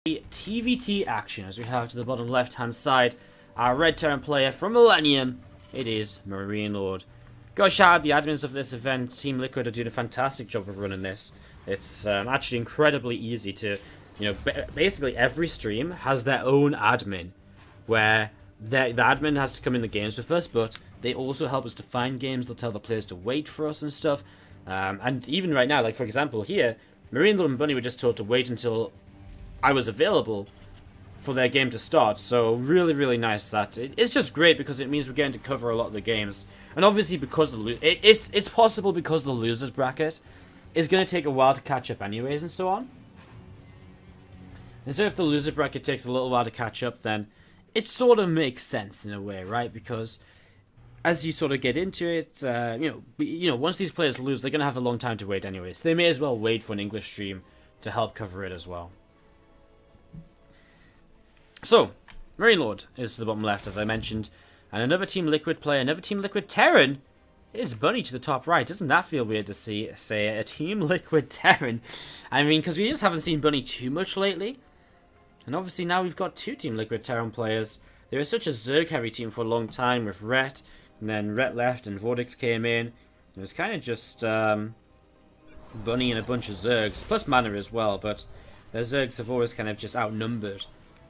TvT action as we have to the bottom left hand side our red Terran player from Millennium. It is MarineLorD. Go shout out the admins of this event. Team Liquid are doing a fantastic job of running this. It's actually incredibly easy to, basically every stream has their own admin where the admin has to come in the games with us, but they also help us to find games. They'll tell the players to wait for us and stuff. And even right now, like for example here, MarineLorD and Bunny were just told to wait until I was available for their game to start, so really nice. That it's just great because it means we're getting to cover a lot of the games, and obviously because it's possible because the losers bracket is going to take a while to catch up anyways and so on. And so if the loser bracket takes a little while to catch up, then it sort of makes sense in a way, right? Because as you sort of get into it, once these players lose, they're going to have a long time to wait anyways. So they may as well wait for an English stream to help cover it as well. So, MarineLorD is to the bottom left, as I mentioned. And another Team Liquid player, another Team Liquid Terran, is Bunny to the top right. Doesn't that feel weird to say a Team Liquid Terran? I mean, because we just haven't seen Bunny too much lately. And obviously now we've got two Team Liquid Terran players. They were such a Zerg-heavy team for a long time with Rhett. And then Rhett left and Vortex came in. It was kind of just Bunny and a bunch of Zergs, plus Mana as well. But their Zergs have always kind of just outnumbered.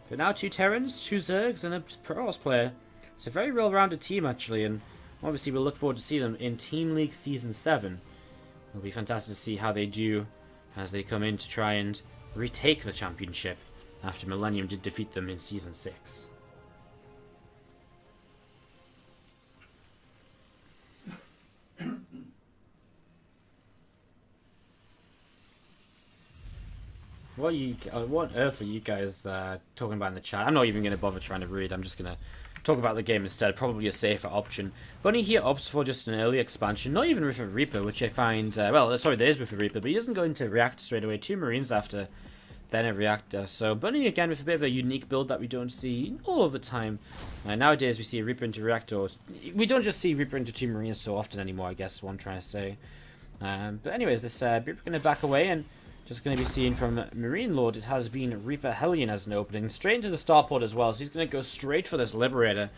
But now two Terrans, two Zergs, and a Protoss player. It's a very well-rounded team, actually, and obviously we'll look forward to see them in Team League Season 7. It'll be fantastic to see how they do as they come in to try and retake the championship after Millennium did defeat them in Season 6. What on earth are you guys talking about in the chat? I'm not even going to bother trying to read. I'm just going to talk about the game instead. Probably a safer option. Bunny here opts for just an early expansion. Not even with a Reaper, which I find... there is with a Reaper, but he doesn't go into reactor straight away. 2 Marines after, then a reactor. So Bunny, again, with a bit of a unique build that we don't see all of the time. Nowadays, we see a Reaper into reactor. We don't just see Reaper into 2 Marines so often anymore, I guess is what I'm trying to say. But anyways, this Reaper going to back away and... just going to be seen from MarineLorD, it has been Reaper Hellion as an opening. Straight into the starport as well, so he's going to go straight for this Liberator.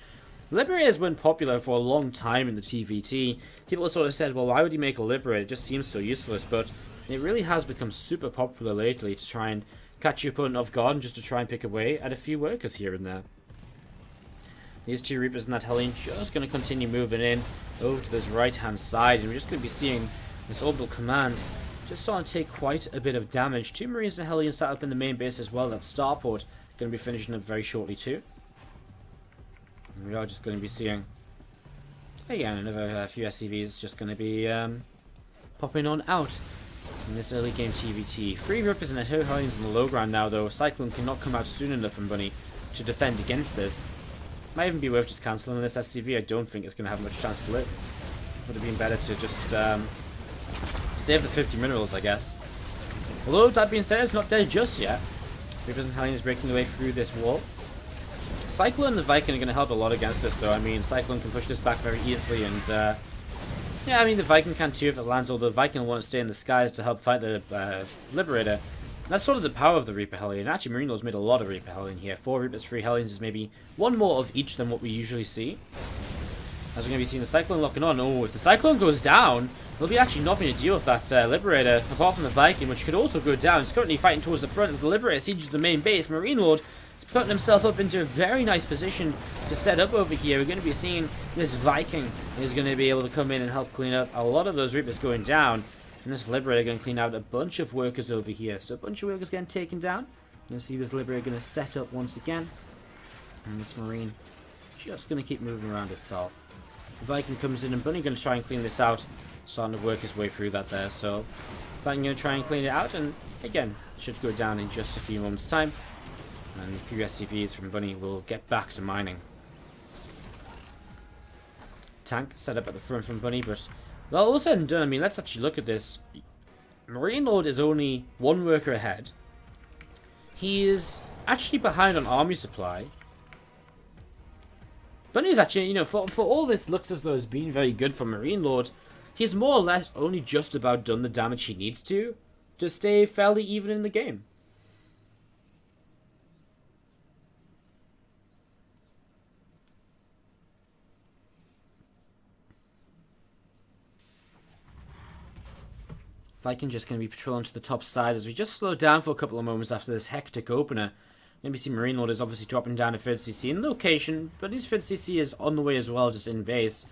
Liberator's been popular for a long time in the TvT. People sort of said, well, why would he make a Liberator? It just seems so useless, but it really has become super popular lately to try and catch your opponent off guard and just to try and pick away at a few workers here and there. These two Reapers and that Hellion just going to continue moving in over to this right-hand side, and we're just going to be seeing this Orbital Command just starting to take quite a bit of damage. 2 Marines and Hellion sat up in the main base as well. That starport going to be finishing up very shortly too. And we are just going to be seeing, again, another few SCVs just going to be popping on out in this early game TvT. 3 Rippers and 2 Hellions in the low ground now, though. Cyclone cannot come out soon enough from Bunny to defend against this. Might even be worth just cancelling this SCV. I don't think it's going to have much chance to live. Would have been better to just... save the 50 minerals, I guess. Although, that being said, it's not dead just yet. Reapers and Hellions breaking their way through this wall. Cyclone and the Viking are going to help a lot against this, though. I mean, Cyclone can push this back very easily, and, yeah, I mean, the Viking can too if it lands, although the Viking will want to stay in the skies to help fight the Liberator. That's sort of the power of the Reaper Hellion. Actually, MarineLorD's made a lot of Reaper Hellion here. 4 Reapers, 3 Hellions is maybe one more of each than what we usually see. As we're going to be seeing the Cyclone locking on. Oh, if the Cyclone goes down, there'll be actually nothing to deal with that Liberator, apart from the Viking, which could also go down. He's currently fighting towards the front as the Liberator sieges the main base. MarineLorD is putting himself up into a very nice position to set up over here. We're going to be seeing this Viking is going to be able to come in and help clean up a lot of those Reapers going down. And this Liberator going to clean out a bunch of workers over here. So a bunch of workers getting taken down. You're going to see this Liberator going to set up once again. And this Marine just going to keep moving around itself. The Viking comes in and Bunny going to try and clean this out. Starting to work his way through that there. So Viking going to try and clean it out. And again, should go down in just a few moments time. And a few SCVs from Bunny will get back to mining. Tank set up at the front from Bunny. But, well, all said and done, I mean, let's actually look at this. MarineLorD is only 1 worker ahead. He is actually behind on army supply. Bunny's actually, for all this looks as though it's been very good for MarineLorD, he's more or less only just about done the damage he needs to stay fairly even in the game. Viking just going to be patrolling to the top side as we just slow down for a couple of moments after this hectic opener. NBC MarineLorD is obviously dropping down to 3rd CC in location, but his 3rd CC is on the way as well, just in base.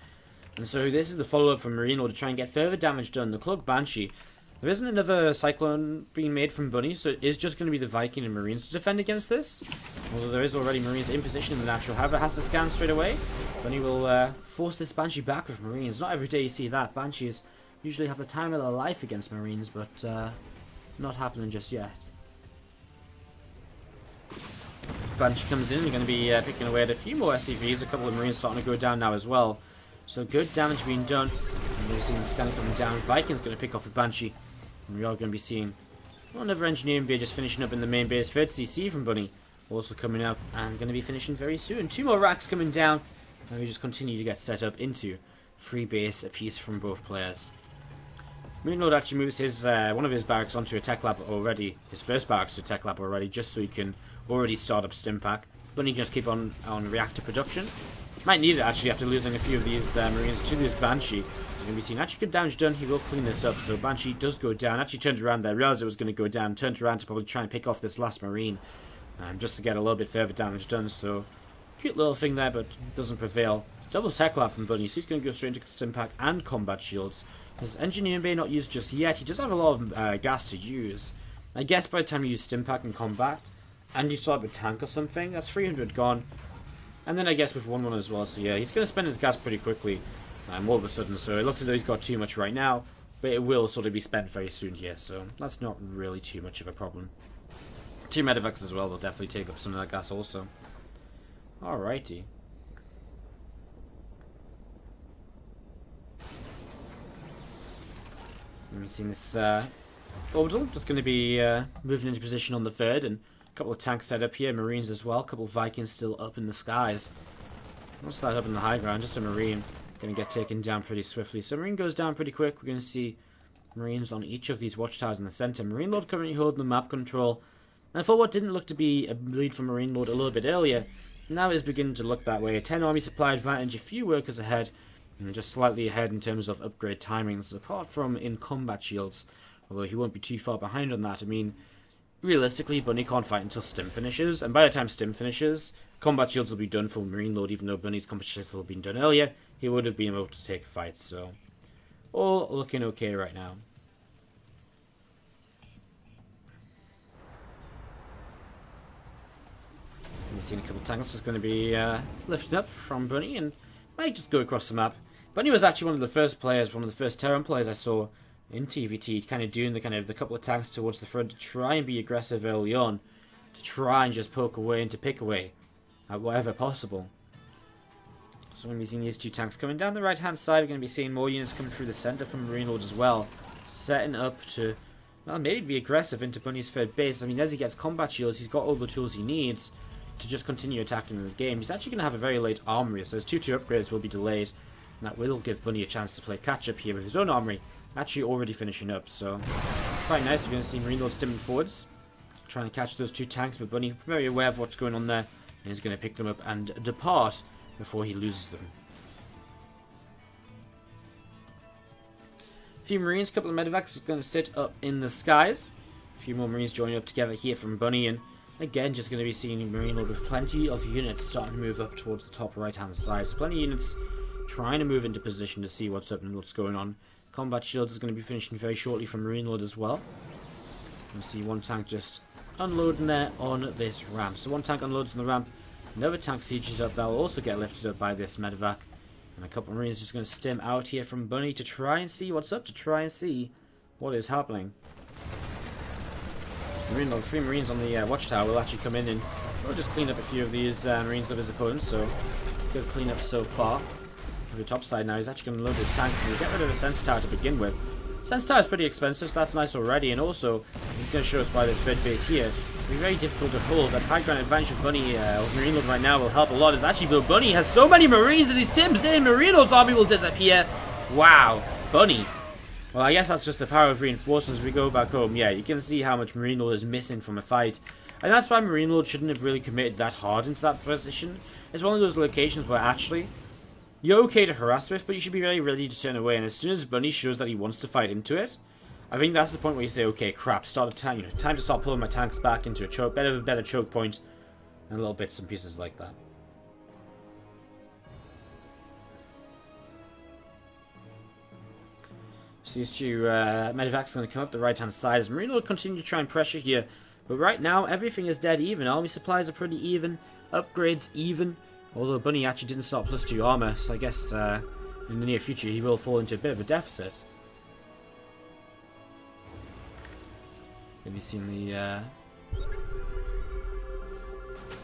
And so this is the follow-up from MarineLorD to try and get further damage done. The Cloak Banshee. There isn't another Cyclone being made from Bunny, so it is just going to be the Viking and Marines to defend against this. Although there is already Marines in position in the natural. However, has to scan straight away. Bunny will force this Banshee back with Marines. Not every day you see that. Banshees usually have the time of their life against Marines, but not happening just yet. Banshee comes in, you're going to be picking away at a few more SCVs, a couple of Marines starting to go down now as well. So good damage being done. And we're seeing the scanner coming down. Viking's going to pick off a Banshee. And we are going to be seeing another engineering bay just finishing up in the main base. 3rd CC from Bunny also coming up and going to be finishing very soon. 2 more racks coming down. And we just continue to get set up into 3 base apiece from both players. MarineLorD actually moves his one of his barracks onto a tech lab already. His first barracks to a tech lab already, just so he can already start up Stimpack. Bunny can just keep on reactor production. Might need it actually after losing a few of these Marines to this Banshee. You're going to be seeing actually good damage done. He will clean this up. So Banshee does go down. Actually turned around there. Realized it was going to go down. Turned around to probably try and pick off this last Marine. Just to get a little bit further damage done. So cute little thing there, but doesn't prevail. Double tech lab from Bunny. So he's going to go straight into Stimpack and combat shields. His engineering bay not used just yet. He does have a lot of gas to use. I guess by the time you use Stimpack and combat, and you start with tank or something, that's 300 gone. And then I guess with 1-1 as well. So yeah, he's going to spend his gas pretty quickly. All of a sudden. So it looks as though he's got too much right now. But it will sort of be spent very soon here. So that's not really too much of a problem. 2 medevacs as well will definitely take up some of that gas also. Alrighty. Let me see this orbital. Just going to be moving into position on the 3rd, and a couple of tanks set up here. Marines as well. A couple of Vikings still up in the skies. What's that up in the high ground? Just a Marine. Going to get taken down pretty swiftly. So Marine goes down pretty quick. We're going to see Marines on each of these watchtowers in the center. MarineLorD currently holding the map control. And for what didn't look to be a lead for MarineLorD a little bit earlier, now is beginning to look that way. 10 army supply advantage, a few workers ahead. And just slightly ahead in terms of upgrade timings, apart from in combat shields. Although he won't be too far behind on that. I mean, realistically, Bunny can't fight until Stim finishes. And by the time Stim finishes, combat shields will be done for MarineLorD. Even though Bunny's combat shields will have been done earlier, he would have been able to take a fight. So, all looking okay right now. We've seen a couple of tanks just going to be lifted up from Bunny and might just go across the map. Bunny was actually one of the first players, one of the first Terran players I saw in TvT, kind of doing the couple of tanks towards the front to try and be aggressive early on, to try and just poke away and to pick away at whatever possible. So we're going to be seeing these 2 tanks coming down the right hand side. We're going to be seeing more units coming through the center from MarineLorD as well, setting up to, well, maybe be aggressive into Bunny's 3rd base. I mean, as he gets combat shields, he's got all the tools he needs to just continue attacking the game. He's actually going to have a very late armory, so his 2-2 upgrades will be delayed. And that will give Bunny a chance to play catch-up here with his own armory actually already finishing up. So it's quite nice. We're going to see MarineLorD stimming forwards, trying to catch those 2 tanks, but Bunny very aware of what's going on there, and he's going to pick them up and depart before he loses them. A few Marines, a couple of medevacs are going to sit up in the skies. A few more Marines joining up together here from Bunny, and again, just going to be seeing MarineLorD with plenty of units starting to move up towards the top right-hand side. So plenty of units trying to move into position to see what's up and what's going on. Combat shields is going to be finishing very shortly from MarineLorD as well. You see 1 tank just unloading there on this ramp. So 1 tank unloads on the ramp. Another tank sieges up. That will also get lifted up by this medevac. And a couple of Marines just going to stim out here from Bunny to try and see what's up, to try and see what is happening. MarineLorD, 3 Marines on the watchtower will actually come in and we'll just clean up a few of these Marines of his opponents. So good cleanup so far. On the top side now, he's actually going to load his tanks and get rid of the Sense Tower to begin with. Sense Tower is pretty expensive, so that's nice already. And also, he's going to show us why this 3rd base here will be very difficult to hold. That high ground advantage of Bunny, MarineLorD right now will help a lot. As actually, though Bunny has so many Marines that these Tims in, MarineLorD's army will disappear. Wow, Bunny. Well, I guess that's just the power of reinforcements. As we go back home, yeah, you can see how much MarineLorD is missing from a fight. And that's why MarineLorD shouldn't have really committed that hard into that position. It's one of those locations where actually you're okay to harass with, but you should be very ready to turn away. And as soon as Bunny shows that he wants to fight into it, I think that's the point where you say, okay, crap, start a time, time to start pulling my tanks back into a choke, better choke point, and little bits and pieces like that. So these two medevacs are going to come up the right-hand side as MarineLorD will continue to try and pressure here. But right now, everything is dead even. Army supplies are pretty even. Upgrades even. Although Bunny actually didn't start +2 armor, so I guess in the near future he will fall into a bit of a deficit. Have you seen the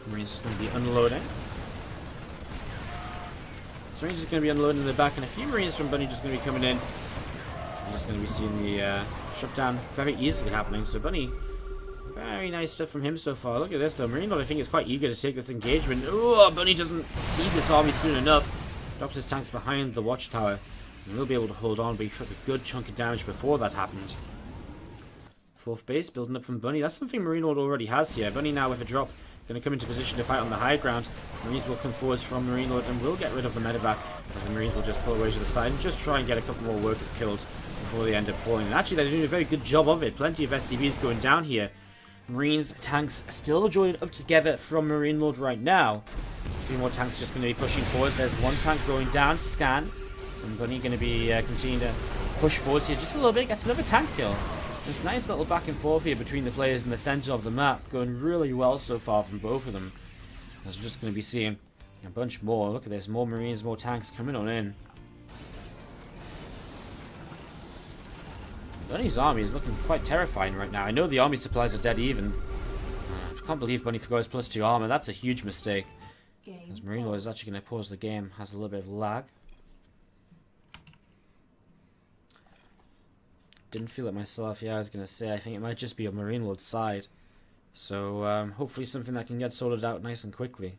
Marines just going to be unloading? So Marines just going to be unloading in the back, and a few Marines from Bunny just going to be coming in. We're just going to be seeing the shutdown very easily happening. So Bunny, very nice stuff from him so far. Look at this though. MarineLorD I think is quite eager to take this engagement. Oh, Bunny doesn't see this army soon enough. Drops his tanks behind the watchtower. And he'll be able to hold on, but he took a good chunk of damage before that happened. Fourth base building up from Bunny. That's something MarineLorD already has here. Bunny now with a drop going to come into position to fight on the high ground. Marines will come forwards from MarineLorD and will get rid of the medevac, as the Marines will just pull away to the side and just try and get a couple more workers killed before they end up falling. And actually they're doing a very good job of it. Plenty of SCVs going down here. Marines, tanks still joined up together from MarineLorD right now. A few more tanks just going to be pushing forwards. There's one tank going down, scan. And Bunny going to be continuing to push forwards here just a little bit. Gets another tank kill. It's nice little back and forth here between the players in the center of the map. Going really well so far from both of them. As we're just going to be seeing a bunch more. Look at this. More Marines, more tanks coming on in. Bunny's army is looking quite terrifying right now. I know the army supplies are dead even. I can't believe Bunny forgot his +2 armor. That's a huge mistake. As MarineLorD is actually going to pause the game. Has a little bit of lag. Didn't feel it myself. Yeah, I was going to say, I think it might just be on MarineLorD's side. So, hopefully something that can get sorted out nice and quickly.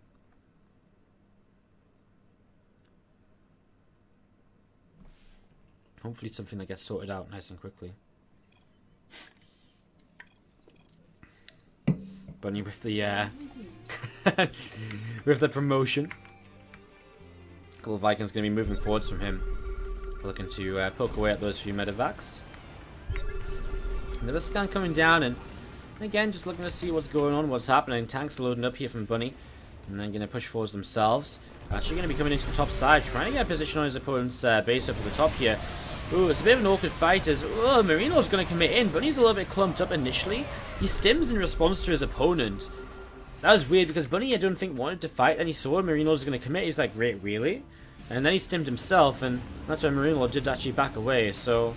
Hopefully something that gets sorted out nice and quickly. Bunny with the with the promotion. Couple Vikings going to be moving forwards from him. Looking to poke away at those few medevacs. Another scan coming down, and again just looking to see what's going on, what's happening. Tanks loading up here from Bunny. And then going to push forwards themselves. Actually going to be coming into the top side, trying to get a position on his opponent's base up to the top here. Ooh, it's a bit of an awkward fight as MarineLorD's going to commit in. Bunny's a little bit clumped up initially. He stims in response to his opponent. That was weird because Bunny, I don't think, wanted to fight, and he saw MarineLorD's going to commit. He's like, wait, really? And then he stimmed himself, and that's when MarineLorD did actually back away. So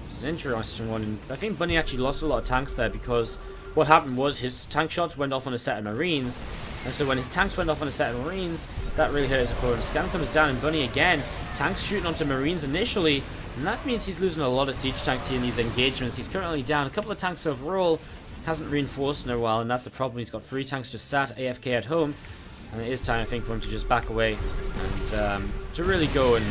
it's an interesting one. And I think Bunny actually lost a lot of tanks there because what happened was his tank shots went off on a set of Marines. And so when his tanks went off on a set of Marines, that really hurt his opponent. Scan comes down, and Bunny again, tanks shooting onto Marines initially. And that means he's losing a lot of siege tanks here in these engagements. He's currently down a couple of tanks overall. Hasn't reinforced in a while, and that's the problem. He's got 3 tanks just sat AFK at home. And it is time, I think, for him to just back away. And to really go and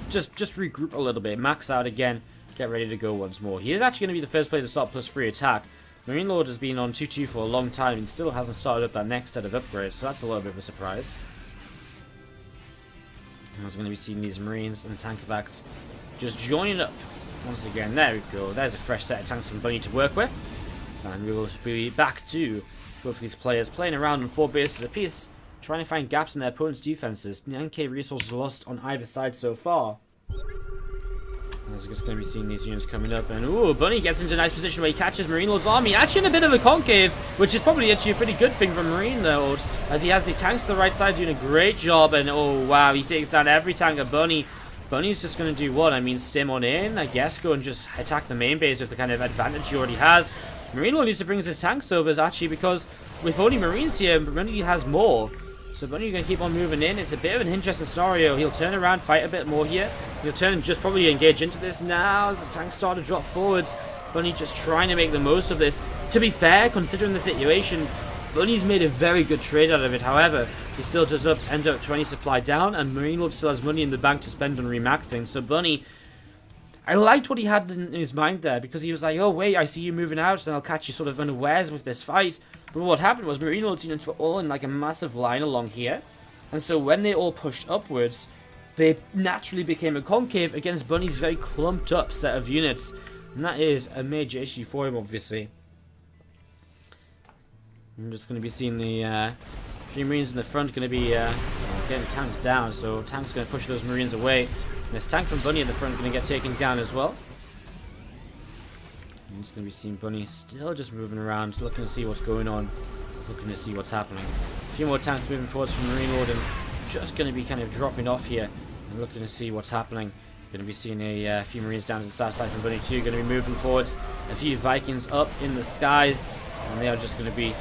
just regroup a little bit. Max out again. Get ready to go once more. He is actually going to be the first player to start +3 attack. MarineLorD has been on 2-2 for a long time and still hasn't started up that next set of upgrades. So that's a little bit of a surprise. I was going to be seeing these Marines and tankovacs just joining up once again. There we go. There's a fresh set of tanks from Bunny to work with. And we will be back to both of these players playing around on 4 bases apiece, trying to find gaps in their opponent's defenses. 9k resources lost on either side so far. As we're just going to be seeing these units coming up. And ooh, Bunny gets into a nice position where he catches MarineLorD's army. Actually in a bit of a concave, which is probably actually a pretty good thing for MarineLorD, as he has the tanks to the right side doing a great job. And oh wow, he takes down every tank of Bunny. Bunny's just going to do what? I mean, stim on in, I guess, go and just attack the main base with the kind of advantage he already has. MarineLorD needs to bring his tanks over, actually, because with only Marines here, Bunny has more. So Bunny's going to keep on moving in. It's a bit of an interesting scenario. He'll turn around, fight a bit more here. He'll turn and just probably engage into this now as the tanks start to drop forwards. Bunny just trying to make the most of this. To be fair, considering the situation, Bunny's made a very good trade out of it. However, he still does end up 20 supply down, and MarineLorD still has money in the bank to spend on remaxing. So Bunny, I liked what he had in his mind there, because he was like, oh wait, I see you moving out, and I'll catch you sort of unawares with this fight. But what happened was MarineLorD's units were all in like a massive line along here, and so when they all pushed upwards, they naturally became a concave against Bunny's very clumped up set of units. And that is a major issue for him, obviously. I'm just going to be seeing the few Marines in the front going to be getting tanked down. So tank's going to push those Marines away. And this tank from Bunny in the front going to get taken down as well. I'm just going to be seeing Bunny still just moving around, looking to see what's going on, looking to see what's happening. A few more tanks moving forwards from MarineLorD, and just going to be kind of dropping off here and looking to see what's happening. Going to be seeing a few Marines down to the south side from Bunny too. Going to be moving forwards. A few Vikings up in the sky, and they are just going to be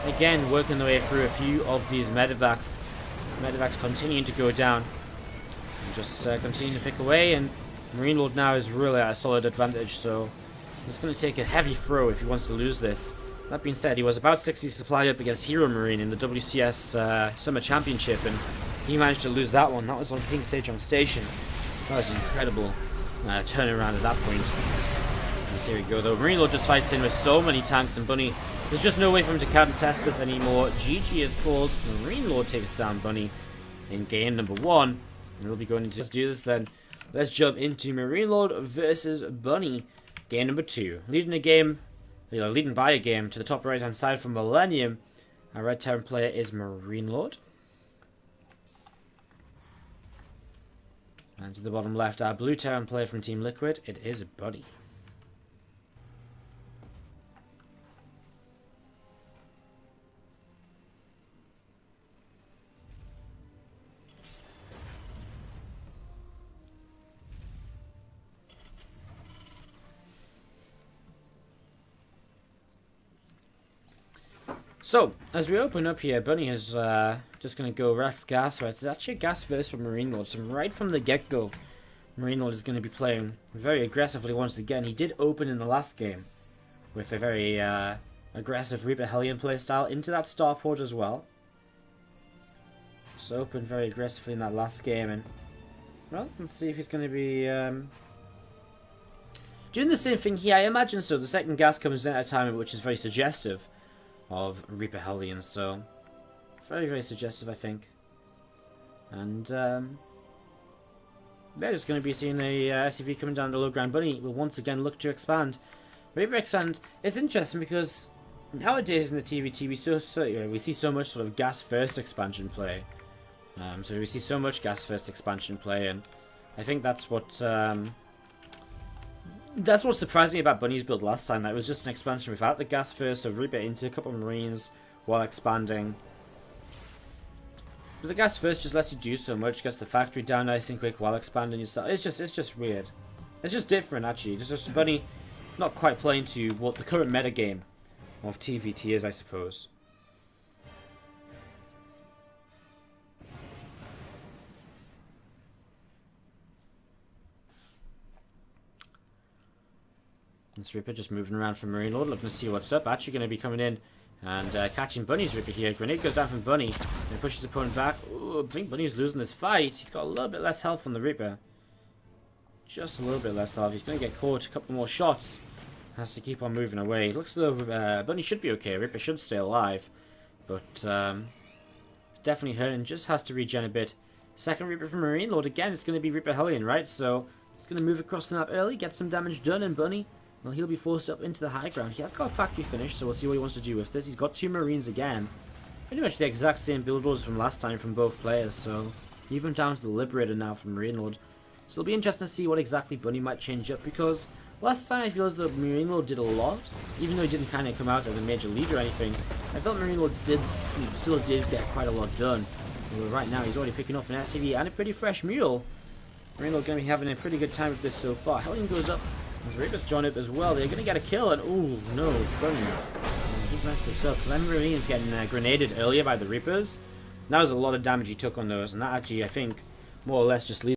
again working their way through a few of these medevacs. Medevacs continuing to go down, and just continuing to pick away. And MarineLorD now is really at a solid advantage, so he's going to take a heavy throw if he wants to lose this. That being said, he was about 60 supply up against Hero Marine in the WCS Summer Championship, and he managed to lose that one. That was on King Sejong Station. That was an incredible turnaround at that point. And here we go, though. MarineLorD just fights in with so many tanks, and Bunny, there's just no way for him to contest this anymore. GG is called. MarineLorD takes down Bunny in game number 1. And we'll be going into... Let's do this then. Let's jump into MarineLorD versus Bunny. Game number 2. Leading by a game to the top right hand side from Millennium. Our red Terran player is MarineLorD. And to the bottom left, our blue Terran player from Team Liquid, it is Bunny. So, as we open up here, Bunny is just going to go Rex Gas. Right, it's actually a gas first for MarineLorD. So right from the get-go, MarineLorD is going to be playing very aggressively once again. He did open in the last game with a very aggressive Reaper Hellion playstyle into that starport as well. So opened very aggressively in that last game, and well, let's see if he's going to be doing the same thing here. I imagine so. The second gas comes in at a time which is very suggestive of Reaper Hellions, so very, very suggestive, I think. And they're just going to be seeing a SCV coming down the low ground. Bunny will once again look to expand. Reaper expand. It's interesting because nowadays in the TvT we see so much sort of gas first expansion play. So we see so much gas first expansion play, and I think that's what surprised me about Bunny's build last time. That it was just an expansion without the gas first, so Reaper into a couple of Marines while expanding. But the gas first just lets you do so much, gets the factory down nice and quick while expanding yourself. It's just weird. It's just different, actually. It's just Bunny not quite playing to what the current metagame of TvT is, I suppose. This Reaper just moving around from MarineLorD, looking to see what's up. Actually going to be coming in and catching Bunny's Reaper here. Grenade goes down from Bunny and pushes his opponent back. Ooh, I think Bunny's losing this fight. He's got a little bit less health on the Reaper. Just a little bit less health. He's going to get caught. A couple more shots. Has to keep on moving away. It looks as though Bunny should be okay. Reaper should stay alive. But definitely hurting. Just has to regen a bit. Second Reaper from MarineLorD. Again, it's going to be Reaper Hellion, right? So it's going to move across the map early, get some damage done, and Bunny, well, he'll be forced up into the high ground. He has got a factory finish, so we'll see what he wants to do with this. He's got 2 Marines again. Pretty much the exact same build orders from last time from both players, so even down to the Liberator now from MarineLorD. So it'll be interesting to see what exactly Bunny might change up, because last time I feel as though MarineLorD did a lot, even though he didn't kind of come out as a major lead or anything. I felt MarineLorD still did get quite a lot done. But right now he's already picking off an SCV and a pretty fresh mule. MarineLorD going to be having a pretty good time with this so far. Hellion goes up. As Reaper's joined up as well. They're going to get a kill, and oh no, Bunny. He's messed this up. Then Marine's getting grenaded earlier by the Reapers. That was a lot of damage he took on those, and that actually, I think, more or less just leads